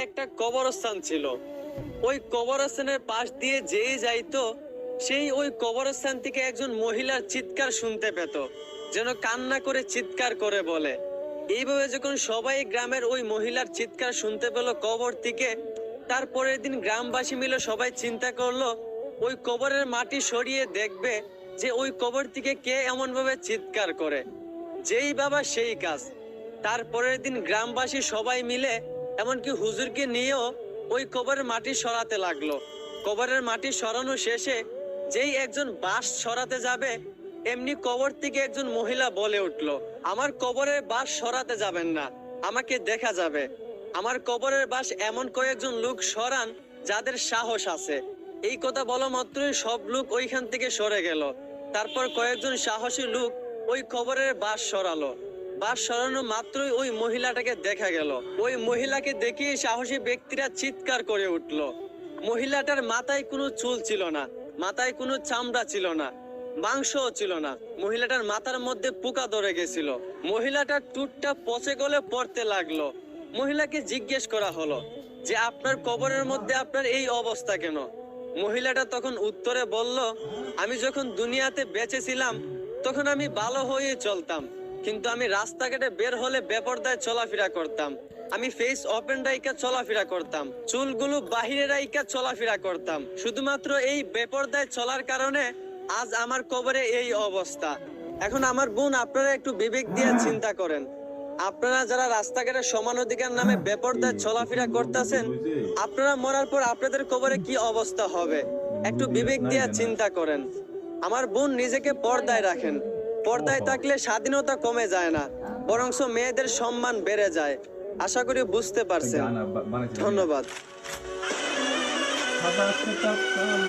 একটা কবরস্থান ছিল। ওই কবরস্থানের পাশ দিয়ে যেই যাইতো সেই ওই কবরস্থান থেকে একজন মহিলার চিৎকার শুনতে পেত, যেন কান্না করে চিৎকার করে বলে। এইভাবে যখন সবাই গ্রামের ওই মহিলার চিৎকার শুনতে পেল কবর থেকে, তারপরের দিন গ্রামবাসী মিলে সবাই চিন্তা করলো ওই কবরের মাটি সরিয়ে দেখবে যে ওই কবর থেকে কে এমন ভাবে চিৎকার করে। যেই বাবা সেই কাজ। তারপরের দিন গ্রামবাসী সবাই মিলে এমনকি হুজুরকে নিয়েও ওই কবরের মাটি সরাতে লাগলো। কবরের মাটি সরানো শেষে যেই একজন বাঁশ সরাতে যাবে, এমনি কবর থেকে একজন মহিলা বলে উঠলো, আমার কবরের বাঁশ সরাতে যাবেন না, আমাকে দেখা যাবে। আমার কবরের বাঁশ এমন কয়েকজন লোক সরান যাদের সাহস আছে। এই কথা বলা মাত্রই সব লোক ওইখান থেকে সরে গেল। তারপর কয়েকজন সাহসী লোক ওই কবরের বাঁশ সরালো। বাঁশ সরানো মাত্রই ওই মহিলাটাকে দেখা গেল। ওই মহিলাকে দেখে সাহসী ব্যক্তিরা চিৎকার করে উঠলো। মহিলাটার মাথায় কোনো চুল ছিল না, মাথায় কোনো চামড়া ছিল না, মাংসও ছিল না। মহিলাটার মাথার মধ্যে পোকা ধরে গেছিল। মহিলাটার টুটটা পচে গলে পড়তে লাগলো। মহিলাকে জিজ্ঞেস করা হলো যে আপনার কবরের মধ্যে আপনার এই অবস্থা কেন? মহিলাটা তখন উত্তরে বলল, আমি যখন দুনিয়াতে বেঁচে ছিলাম তখন আমি ভালো হয়ে চলতাম, কিন্তু আমি রাস্তাঘাটে বের হলে বেপরদায় চলাফেরা করতাম। আমি ফেস ওপেন রাইখা চলাফেরা করতাম, চুলগুলো বাহিরে রাইখা চলাফেরা করতাম। শুধুমাত্র এই বেপরদায় চলার কারণে আজ আমার কবরে এই অবস্থা। এখন আমার বোন, আপনারা একটু বিবেক দিয়ে চিন্তা করেন, আপনারা যারা রাস্তাঘাটে সমান অধিকার নামে বেপরদায় চলাফেরা করতেছেন, আপনারা মরার পর আপনাদের কবরে কি অবস্থা হবে? একটু বিবেক দিয়ে চিন্তা করেন। আমার বোন, নিজেকে পর্দায় রাখেন। পর্দায় থাকলে স্বাধীনতা কমে যায় না, বরঞ্চ মেয়েদের সম্মান বেড়ে যায়। আশা করি বুঝতে পারছেন। ধন্যবাদ।